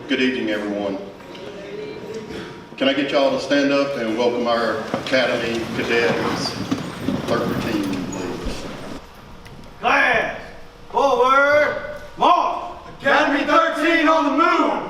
Good evening, everyone. Can I get y'all to stand up and welcome our Academy cadets, 13, please. Class, forward, march! Academy 13 on the move!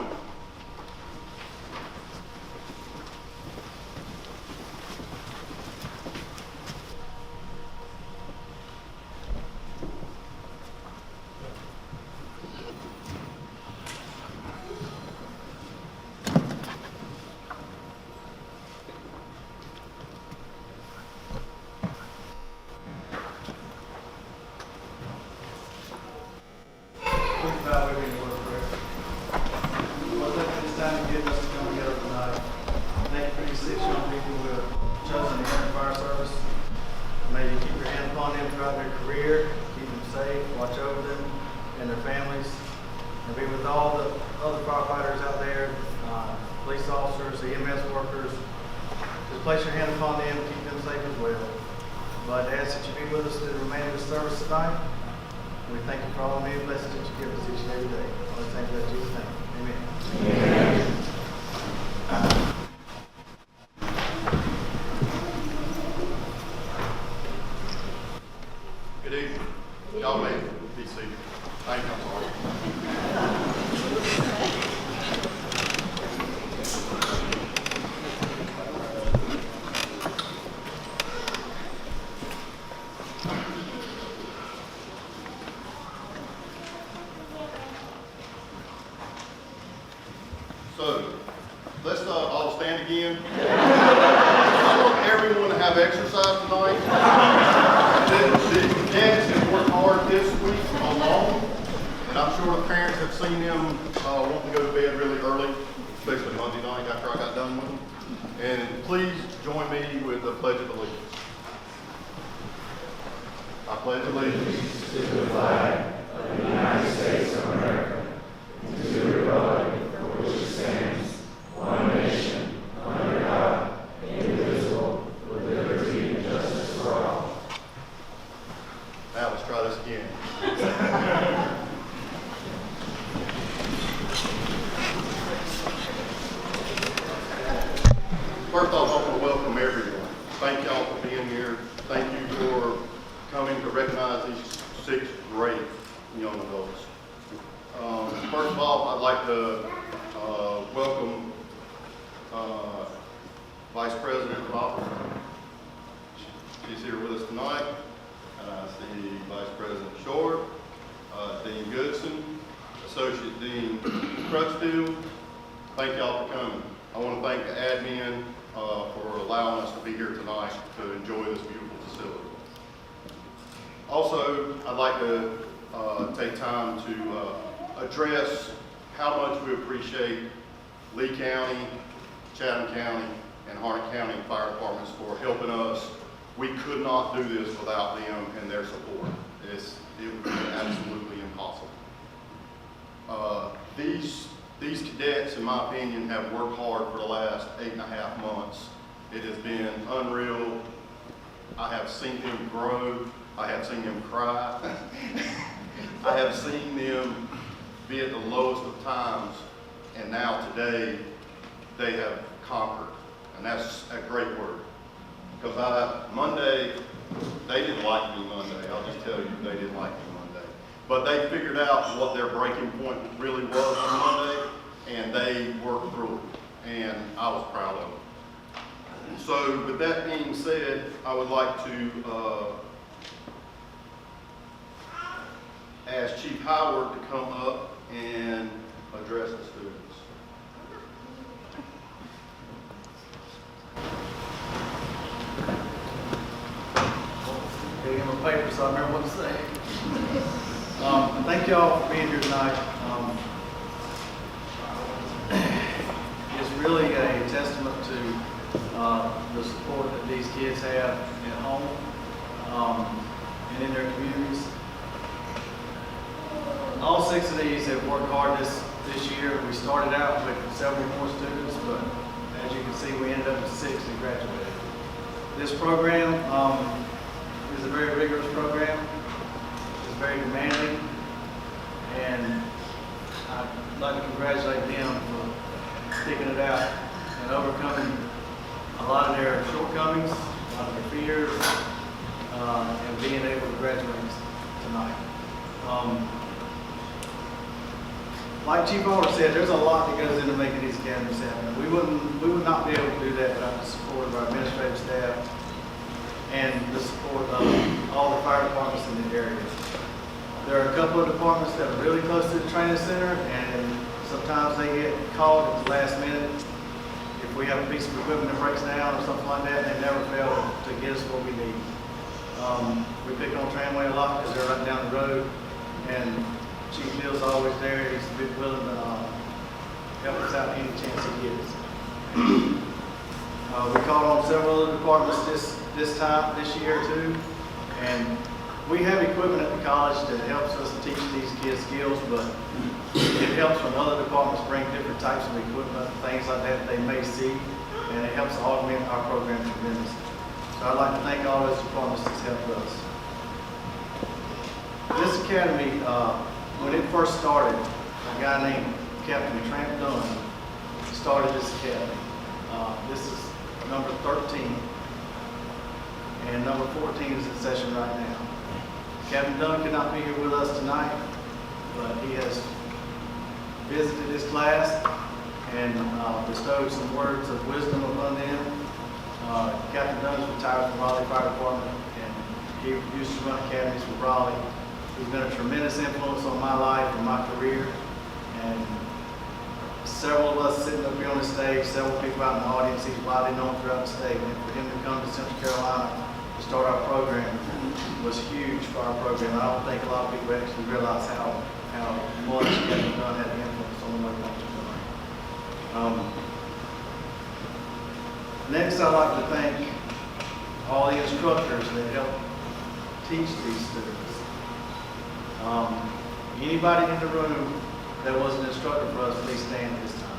May you keep your hand upon them throughout their career, keep them safe, watch over them and their families, and be with all the other firefighters out there, police officers, EMS workers. Just place your hand upon them, keep them safe as well. But I ask that you be with us through the remainder of the service tonight. We thank you for all the many blessings that you give us each and every day. I want to thank you in Jesus' name. Amen. Amen. Good evening. Y'all may be seated. Thank you. I'm sorry. So, let's all stand again. I want everyone to have exercise tonight. The cadets have worked hard this week alone, and I'm sure the parents have seen them wanting to go to bed really early, especially Monday night after I got done with them. And please join me with the Pledge of Allegiance. I pledge allegiance to the flag of the United States of America, and to the republic for which it stands, one nation, under God, indivisible, with liberty and justice for all. Now let's try this again. First off, I want to welcome everyone. Thank y'all for being here. Thank you for coming to recognize these 6 great young adults. First of all, I'd like to welcome Vice President Roberts. She's here with us tonight. I see Vice President Short, Dean Goodson, Associate Dean Crutchfield. Thank y'all for coming. I want to thank the admin for allowing us to be here tonight to enjoy this beautiful facility. Also, I'd like to take time to address how much we appreciate Lee County, Chatham County, and Harnett County Fire Departments for helping us. We could not do this without them and their support. It would be absolutely impossible. These cadets, in my opinion, have worked hard for the last 8.5 months. It has been unreal. I have seen them grow. I have seen them cry. I have seen them be at the lowest of times, and now today they have conquered, and that's a great word. Because Monday, they didn't like me Monday. I'll just tell you, they didn't like me Monday. But they figured out what their breaking point really was on Monday, and they worked through it, and I was proud of them. So with that being said, I would like to ask Chief Howard to come up and address the students. Getting on paper so I remember what to say. Thank y'all for being here tonight. It's really a testament to the support that these kids have at home and in their communities. All 6 of these have worked hard this year. We started out with 74 students, but as you can see, we ended up with 6 that graduated. This program is a very rigorous program. It's very demanding, and I'd like to congratulate them for sticking it out and overcoming a lot of their shortcomings, a lot of their fears, and being able to graduate tonight. Like Chief Alder said, there's a lot that goes into making these academies happen. We would not be able to do that without the support of our administrative staff and the support of all the fire departments in the area. There are a couple of departments that are really close to the training center, and sometimes they get called at the last minute. If we have a piece of equipment that breaks down or something like that, they never fail to get us what we need. We pick on Tramway a lot because they're right down the road, and Chief Neal's always there. He's willing to help us out any chance he gets. We called on several other departments this year too, and we have equipment at the college that helps us teach these kids skills, but it helps when other departments bring different types of equipment, things like that they may see, and it helps augment our program tremendously. So I'd like to thank all those departments that's helped us. This academy, when it first started, a guy named Captain Tramp Dunn started this academy. This is number 13, and number 14 is in session right now. Captain Dunn could not be here with us tonight, but he has visited his class and bestowed some words of wisdom upon them. Captain Dunn is retired from Raleigh Fire Department, and he used to run academies for Raleigh. He's been a tremendous influence on my life and my career, and several of us sitting up here on the stage, several people out in the audience, he's widely known throughout the state, and for him to come to Central Carolina to start our program was huge for our program. I don't think a lot of people actually realize how much Captain Dunn had an influence on what we're doing. Next, I'd like to thank all the instructors that help teach these students. Anybody in the room that was an instructor for us, please stand at this time.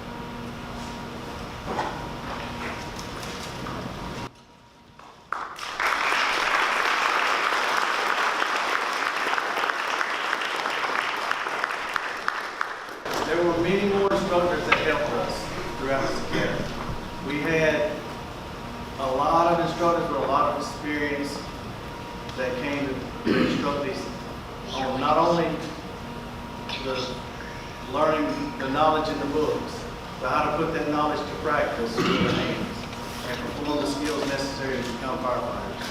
There were many more instructors that helped us throughout this academy. We had a lot of instructors with a lot of experience that came to instruct these on not only the learning the knowledge in the books, but how to put that knowledge to practice with their hands and perform the skills necessary to become firefighters.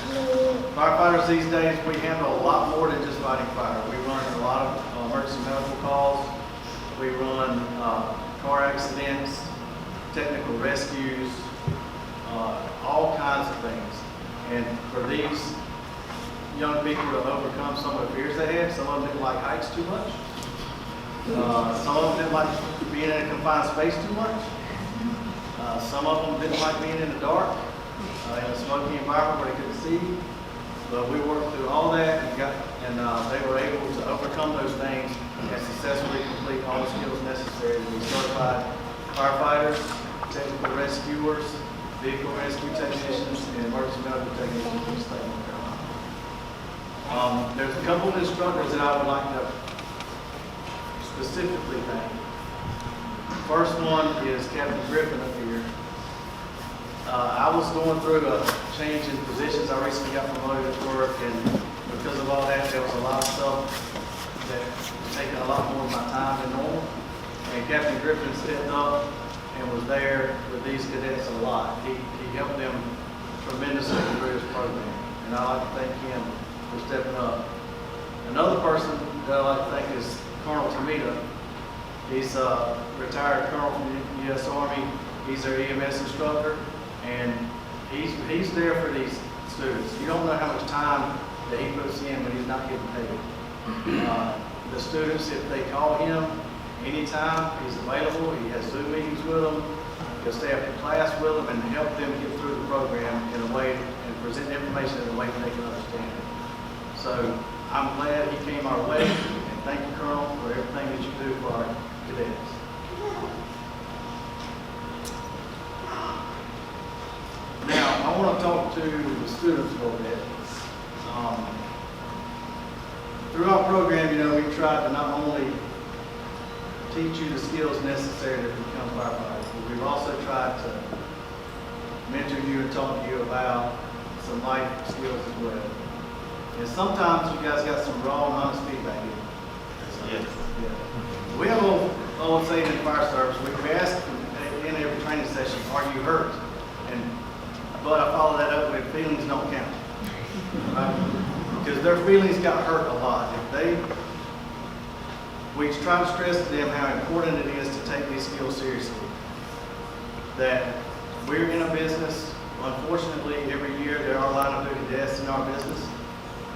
Firefighters these days, we handle a lot more than just fighting fire. We run a lot of emergency medical calls. We run car accidents, technical rescues, all kinds of things. And for these young people to overcome some of the fears they had, some of them didn't like heights too much. Some of them didn't like being in a confined space too much. Some of them didn't like being in the dark, in a smoky environment where they couldn't see. But we worked through all that and they were able to overcome those things and successfully complete all the skills necessary to be certified firefighters, technical rescuers, vehicle rescue technicians, and emergency medical technicians in the state of North Carolina. There's a couple of instructors that I would like to specifically thank. First one is Captain Griffin up here. I was going through a change in positions. I recently got promoted at work, and because of all that, there was a lot of stuff that was taking a lot more of my time than normal. And Captain Griffin stepped up and was there with these cadets a lot. He helped them tremendously through his program, and I'd like to thank him for stepping up. Another person that I'd like to thank is Colonel Tamita. He's a retired colonel from the U.S. Army. He's their EMS instructor, and he's there for these students. You don't know how much time that he puts in when he's not getting paid. The students, if they call him anytime, he's available. He has Zoom meetings with them. He'll stay after class with them and help them get through the program in a way and present information in a way that they can understand it. So I'm glad he came our way, and thank you, Colonel, for everything that you do for our cadets. Now, I want to talk to the students a little bit. Through our program, we tried to not only teach you the skills necessary to become firefighters. But we've also tried to mentor you and talk to you about some life skills as well. And sometimes you guys got some raw and honest feedback in. Yes. Yeah. We have an old saying in fire service, we ask in every training session, are you hurt? But I follow that up with feelings don't count. Right? Because their feelings got hurt a lot. We try to stress to them how important it is to take these skills seriously. That we're in a business, unfortunately every year there are line of duty deaths in our business.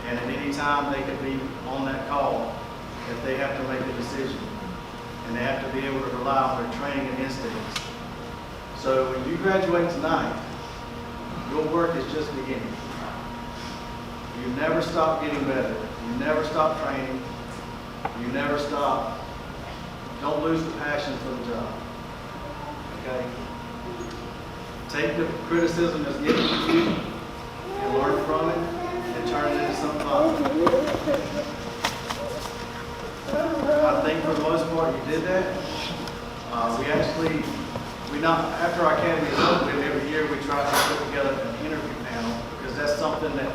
And at any time they could be on that call if they have to make a decision. And they have to be able to rely on their training and instincts. So when you graduate tonight, your work is just beginning. You never stop getting better. You never stop training. You never stop. Don't lose the passion for the job. Okay? Take the criticism that's given to you and learn from it and turn it into something positive. I think for the most part you did that. After our academy is open, every year we try to put together an interview panel because that's something that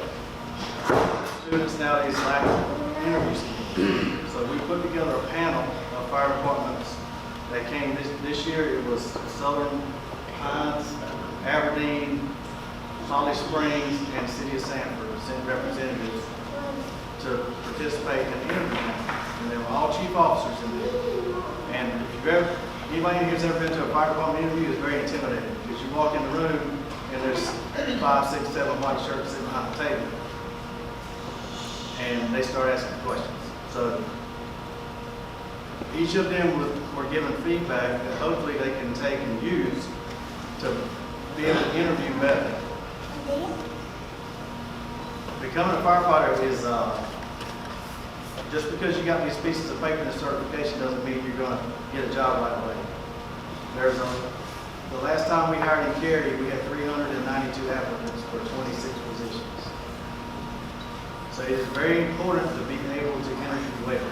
students nowadays lack interview skills. So we put together a panel of fire departments that came this year. It was Southern Pines, Aberdeen, Holly Springs, and City of Sanford sent representatives to participate in the interview panel. And they were all chief officers in there. And if you've ever, anybody who's ever been to a fire department interview is very intimidating because you walk in the room and there's 5, 6, 7 white shirts sitting behind the table. And they start asking questions. So each of them were given feedback that hopefully they can take and use to be able to interview better. Becoming a firefighter is, just because you got these pieces of paper and a certification doesn't mean you're going to get a job right away. The last time we hired in Cary, we had 392 applicants for 26 positions. So it is very important to be able to interview well.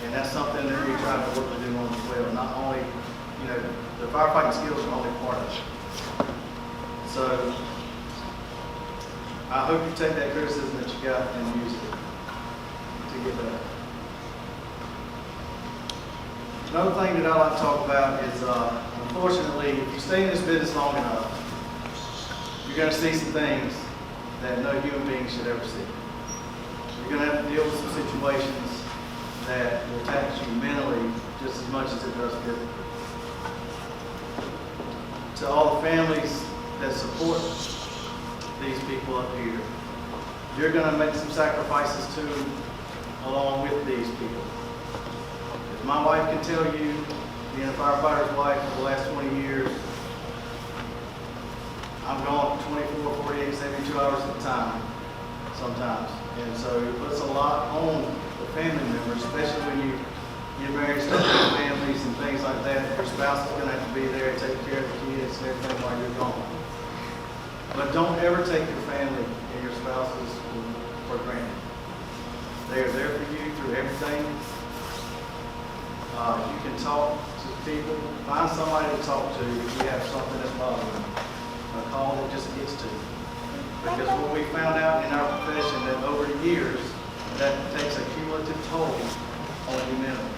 And that's something that we try to work to do on as well. Not only, the firefighting skills are only part of it. So I hope you take that criticism that you got and use it to get better. Another thing that I like to talk about is, unfortunately, if you stay in this business long enough, you're going to see some things that no human being should ever see. You're going to have to deal with some situations that will tax you mentally just as much as it does physically. To all the families that support these people up here, you're going to make some sacrifices too, along with these people. If my wife can tell you, being a firefighter's wife for the last 20 years, I'm gone 24, 48, 72 hours at a time, sometimes. And so it puts a lot on the family members, especially when you get married, start with families and things like that. Your spouse is going to have to be there and take care of the kids and everything while you're gone. But don't ever take your family and your spouses for granted. They are there for you through everything. You can talk to people, find somebody to talk to if you have something that's bothering you. A call that just gets to you. Because what we found out in our profession that over the years, that takes a cumulative toll on humanity.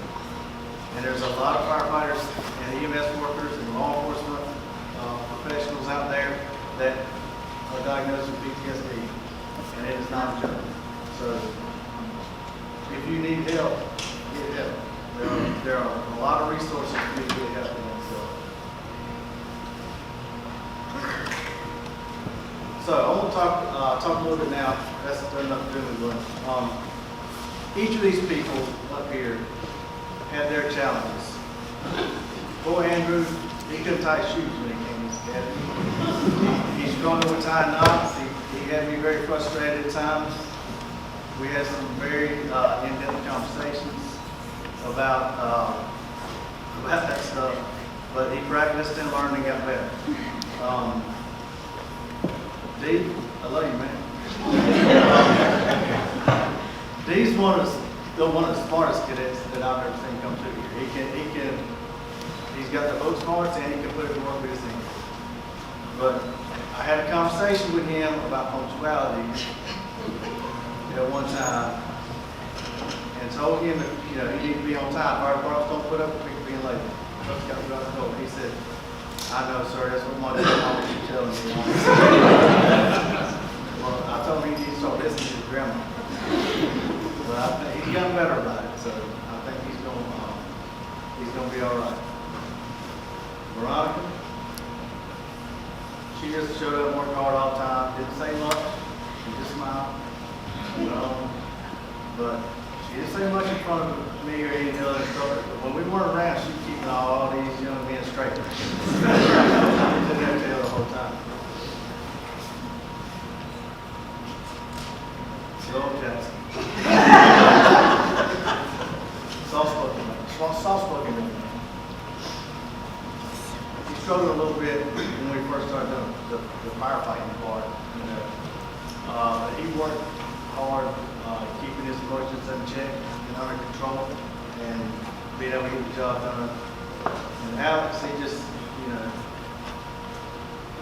And there's a lot of firefighters and EMS workers and law enforcement professionals out there that are diagnosed with PTSD, and it is not a joke. So if you need help, get help. There are a lot of resources for you to get help in that field. So I want to talk a little bit now. That's enough doom and gloom. Each of these people up here had their challenges. Poor Andrew, he couldn't tie his shoes when he came to this academy. He struggled with tying knots. He had me very frustrated at times. We had some very in-depth conversations about that stuff, but he practiced and learned and got better. Dee, I love you, man. Dee's one of still one of the smartest cadets that I've ever seen come through here. He's got the boat smarts and he can put it to work with his hands. But I had a conversation with him about punctuality at one time and told him that, you know, he needed to be on time. Fire departments don't put up with people being late. That's got to be told. He said, I know, sir, that's what my grandma keeps telling me. Well, I told him he needs to start listening to his grandma. But I think he's gotten better about it, so I think he's gonna be all right. Veronica, she just showed up and worked hard all the time. Didn't say much. She just smiled. But she didn't say much in front of me or any of the other instructors. But when we weren't around, she was keeping all these young men straight. She was in there tail the whole time. Slow Jackson. Soft-spoken man. He struggled a little bit when we first started doing the firefighting part. You know. But he worked hard, keeping his emotions in check and under control, and being able to get the job done. And Alex, he just, you know,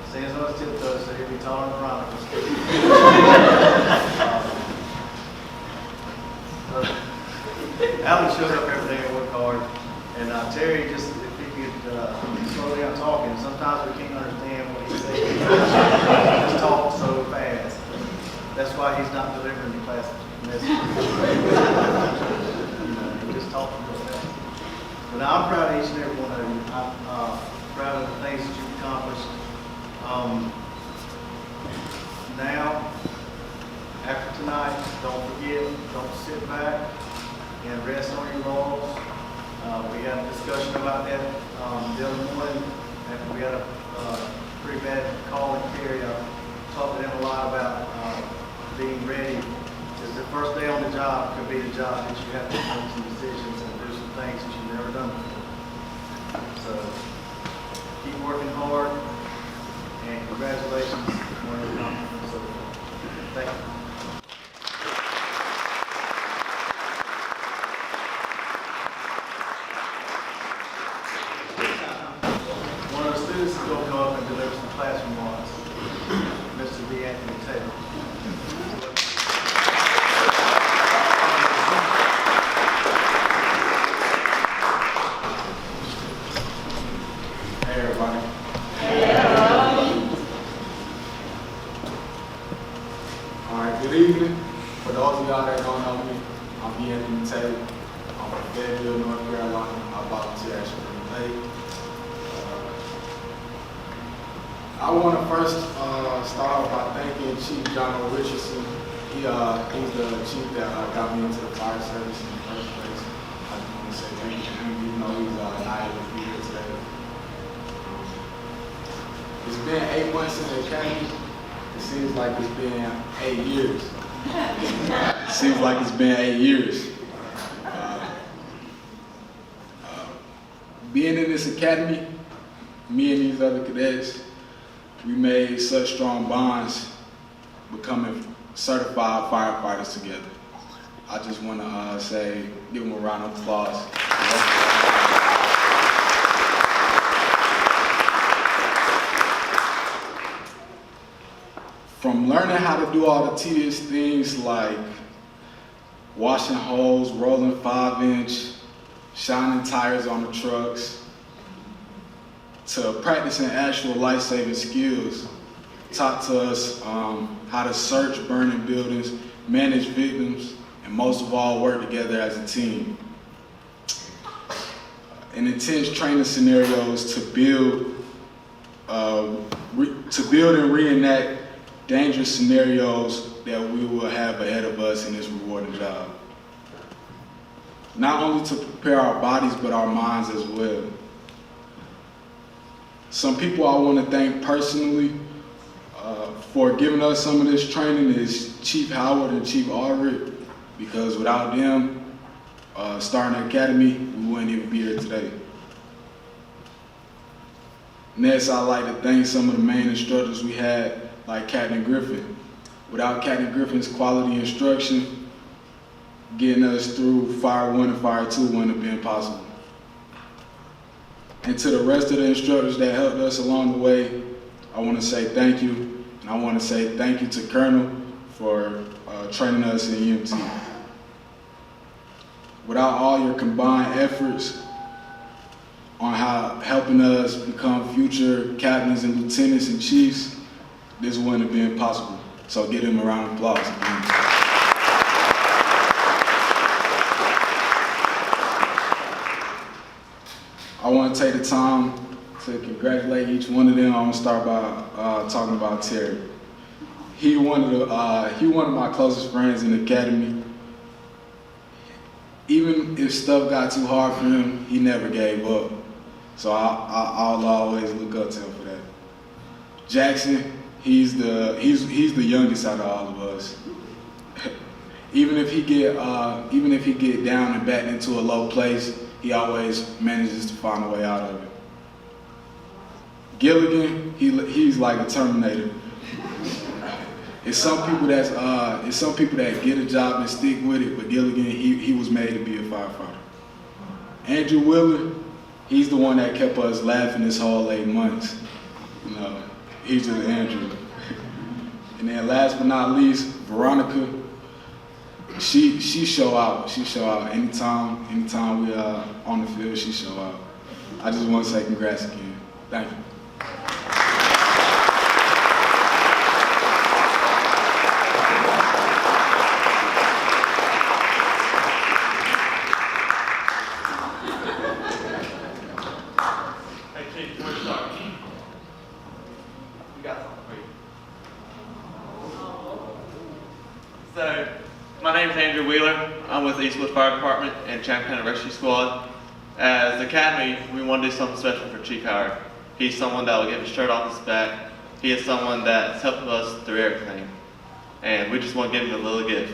stands on his tiptoes, so he'll be taller than Veronica. Alex shows up every day and work hard, and Terry just, if he could slow down talking, sometimes we can't understand what he's saying. He just talks so fast. That's why he's not delivering the class message. You know, he just talks real fast. But I'm proud of each and every one of you. I'm proud of the things that you've accomplished. Now, after tonight, don't forget, don't sit back and rest on your laurels. We had a discussion about that the other morning after we had a pretty bad call in Cary. I talked to them a lot about being ready. Because the first day on the job could be the job that you have to make some decisions and do some things that you've never done before. So keep working hard, and congratulations on your accomplishments so far. Thank you. One of the students is going to go up and deliver some classroom awards. Mr. D. Anthony Taylor. Hey everybody. Alright, good evening. For those of y'all that don't know me, I'm D. Anthony Taylor. I'm from Fayetteville, North Carolina. I volunteer at Spring Lake. I want to first start off by thanking Chief John O. Richardson. He's the chief that got me into the fire service in the first place. I just want to say thank you to him, even though he's not able to be here today. It's been 8 months in the academy. It seems like it's been 8 years. It seems like it's been 8 years. Being in this academy, me and these other cadets, we made such strong bonds, becoming certified firefighters together. I just want to say, give them a round of applause. From learning how to do all the tedious things like washing hose, rolling 5-inch, shining tires on the trucks, to practicing actual life-saving skills, taught to us how to search burning buildings, manage victims, and most of all, work together as a team. In intense training scenarios to build and reenact dangerous scenarios that we will have ahead of us in this rewarding job. Not only to prepare our bodies, but our minds as well. Some people I want to thank personally for giving us some of this training is Chief Howard and Chief Allred, because without them starting the academy, we wouldn't even be here today. Next, I'd like to thank some of the main instructors we had, like Captain Griffin. Without Captain Griffin's quality instruction, getting us through Fire 1 and Fire 2 wouldn't have been possible. And to the rest of the instructors that helped us along the way, I want to say thank you. And I want to say thank you to Colonel for training us in EMT. Without all your combined efforts on helping us become future captains and lieutenants and chiefs, this wouldn't have been possible. So give them a round of applause again. I want to take the time to congratulate each one of them. I'm gonna start by talking about Terry. He one of my closest friends in the academy. Even if stuff got too hard for him, he never gave up. So I'll always look up to him for that. Jackson, he's the youngest out of all of us. Even if he get down and backed into a low place, he always manages to find a way out of it. Gilligan, he's like a Terminator. It's some people that get a job and stick with it, but Gilligan, he was made to be a firefighter. Andrew Wheeler, he's the one that kept us laughing this whole 8 months. You know, he's just Andrew. And then last but not least, Veronica. She show out. She show out anytime we on the field. She show out. I just want to say congrats again. Thank you. Hey Chief, where's the start? We got something for you. So, my name is Andrew Wheeler. I'm with the Eastwood Fire Department and Champion County Rescue Squad. As the Academy, we want to do something special for Chief Howard. He's someone that will give his shirt off his back. He is someone that's helped us through everything. And we just want to give him a little gift.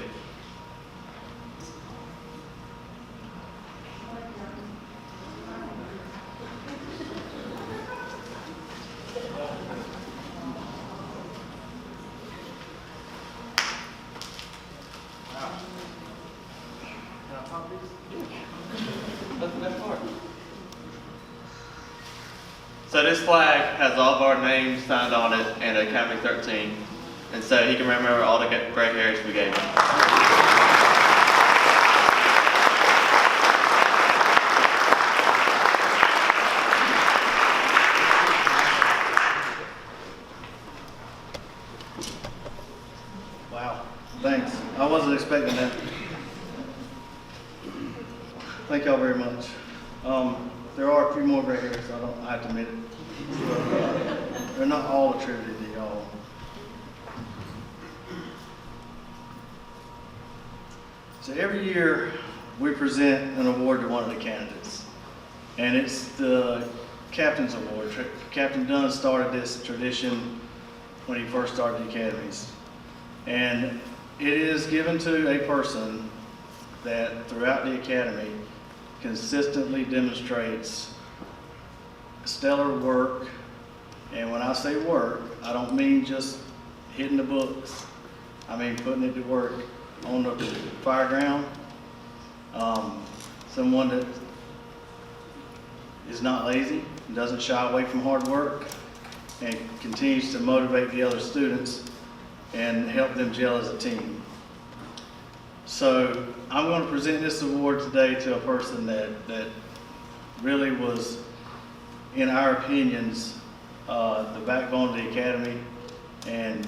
That's the best part. So this flag has all of our names signed on it and Academy 13. And so he can remember all the gray hairs we gave him. Wow, thanks. I wasn't expecting that. Thank y'all very much. There are a few more gray hairs, I have to admit it. But, they're not all attributed to y'all. So every year we present an award to one of the candidates. And it's the Captain's Award. Captain Dunn started this tradition when he first started the academies. And it is given to a person that throughout the academy consistently demonstrates stellar work. And when I say work, I don't mean just hitting the books. I mean putting it to work on the fire ground. Someone that is not lazy, doesn't shy away from hard work, and continues to motivate the other students and help them gel as a team. So I'm going to present this award today to a person that really was, in our opinions, the backbone of the academy and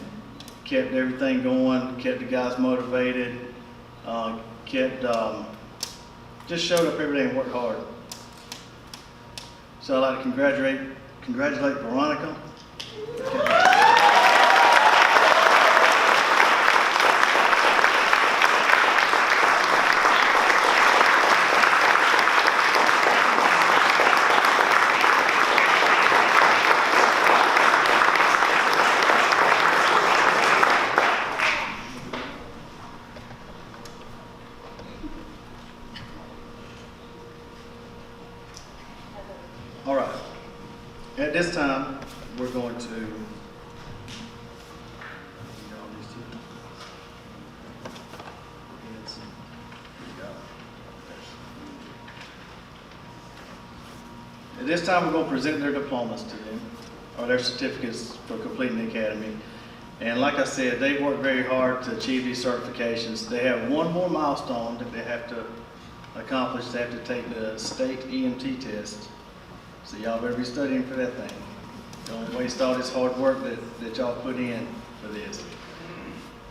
kept everything going, kept the guys motivated, just showed up every day and worked hard. So I'd like to congratulate Veronica. All right. At this time, we're going to this time we're going to present their diplomas to them, or their certificates for completing the academy. And like I said, they've worked very hard to achieve these certifications. They have one more milestone that they have to accomplish. They have to take the state EMT test. So y'all better be studying for that thing. Don't waste all this hard work that y'all put in for this.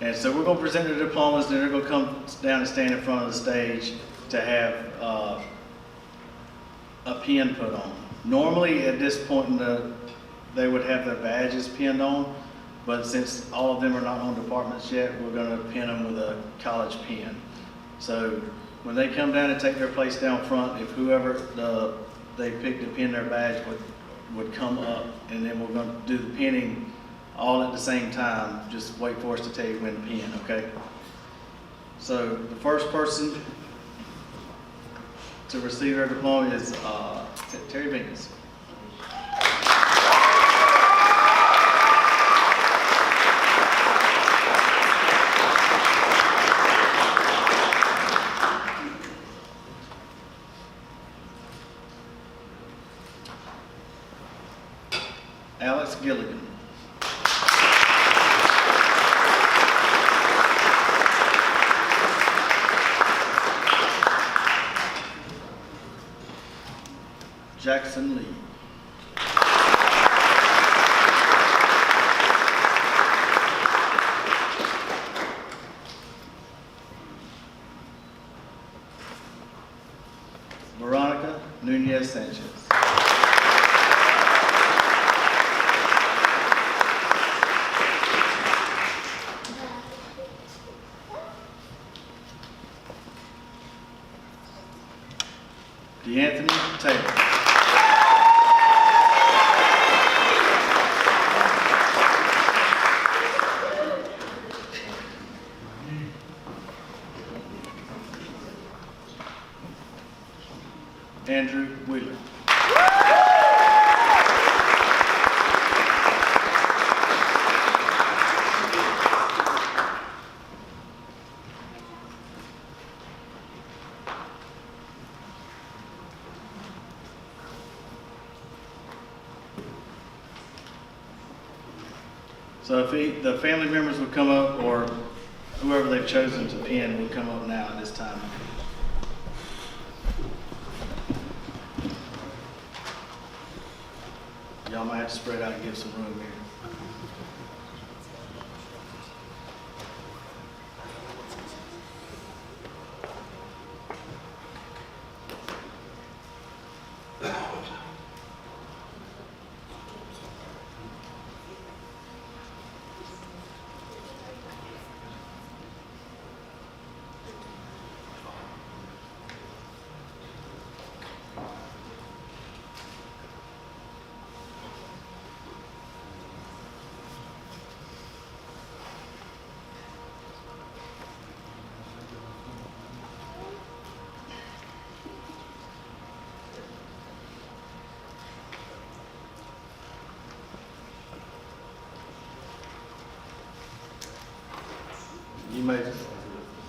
And so we're going to present their diplomas, then they're going to come down and stand in front of the stage to have a pin put on. Normally at this point they would have their badges pinned on, but since all of them are not on departments yet, we're going to pin them with a college pin. So when they come down and take their place down front, if whoever they pick to pin their badge would come up, and then we're going to do the pinning all at the same time. Just wait for us to tell you when to pin, okay? So the first person to receive their diploma is Terry Bingus. Alex Gilligan. Jackson Lee. Veronica Nunez Sanchez. D'Anthony Taylor. Andrew Wheeler. So if the family members would come up, or whoever they've chosen to pin would come up now at this time. Y'all might have to spread out and give some room here.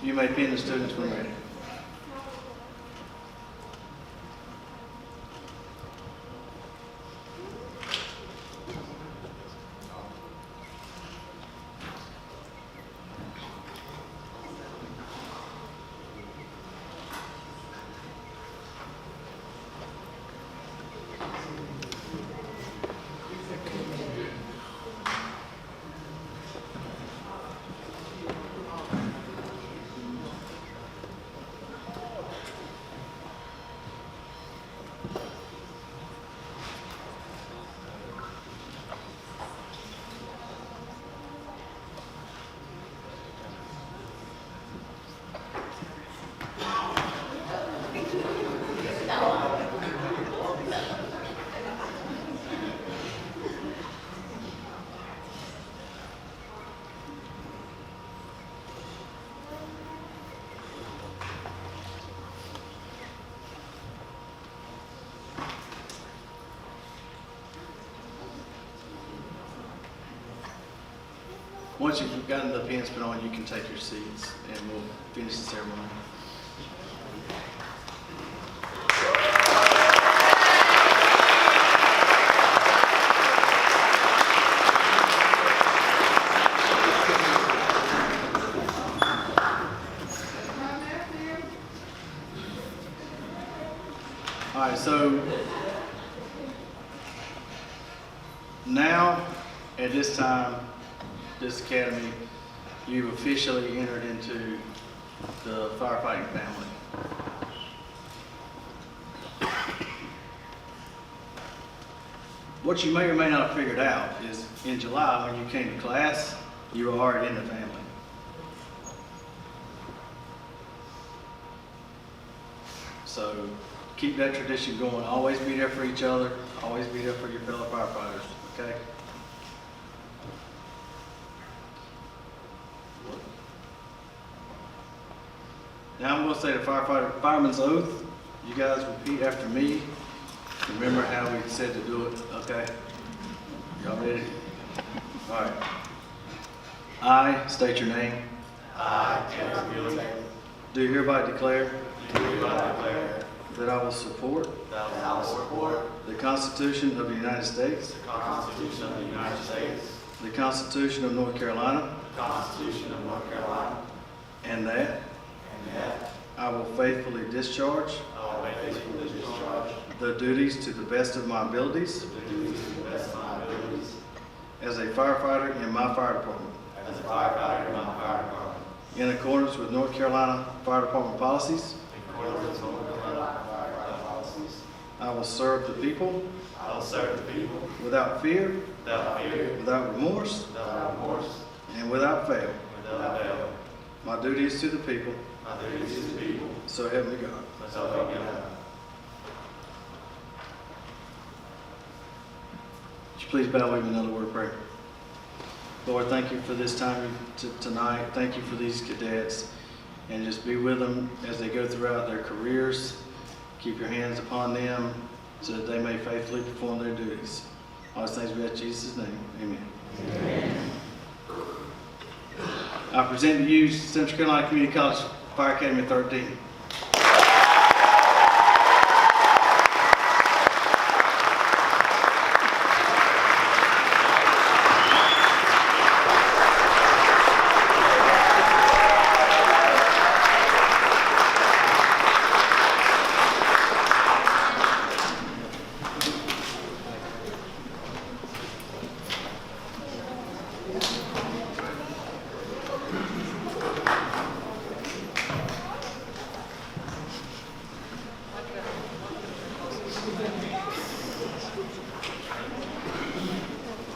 You may pin the students when ready. Once you've gotten the pins put on, you can take your seats and we'll finish the ceremony. at this time, this academy, you've officially entered into the firefighting family. What you may or may not have figured out is in July, when you came to class, you were already in the family. So keep that tradition going. Always be there for each other. Always be there for your fellow firefighters, okay? Now I'm going to say the fireman's oath. You guys repeat after me. Remember how we said to do it, okay? Y'all ready? All right. I state your name. I, James Wheeler, Do hereby declare do hereby declare that I will support that I will support the Constitution of the United States, the Constitution of the United States, the Constitution of North Carolina, the Constitution of North Carolina, and that and that I will faithfully discharge I will faithfully discharge the duties to the best of my abilities the duties to the best of my abilities as a firefighter in my fire department, as a firefighter in my fire department, in accordance with North Carolina Fire Department policies. in accordance with North Carolina fire policies. I will serve the people I will serve the people without fear, without fear, without remorse, without remorse, and without fail. without fail. My duty is to the people, My duties to the people, so help me God. so help me God. Would you please bow with me another word of prayer? Lord, thank you for this time tonight. Thank you for these cadets. And just be with them as they go throughout their careers. Keep your hands upon them so that they may faithfully perform their duties. All these things we ask in Jesus' name. Amen. Amen. I present to you Central Carolina Community College Fire Academy 13.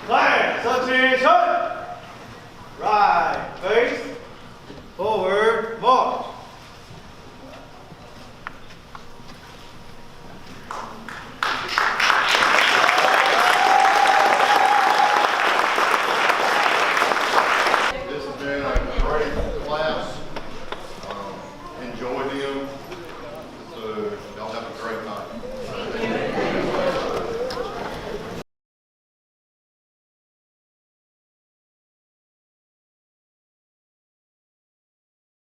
Class, attention! Right, face, forward, march.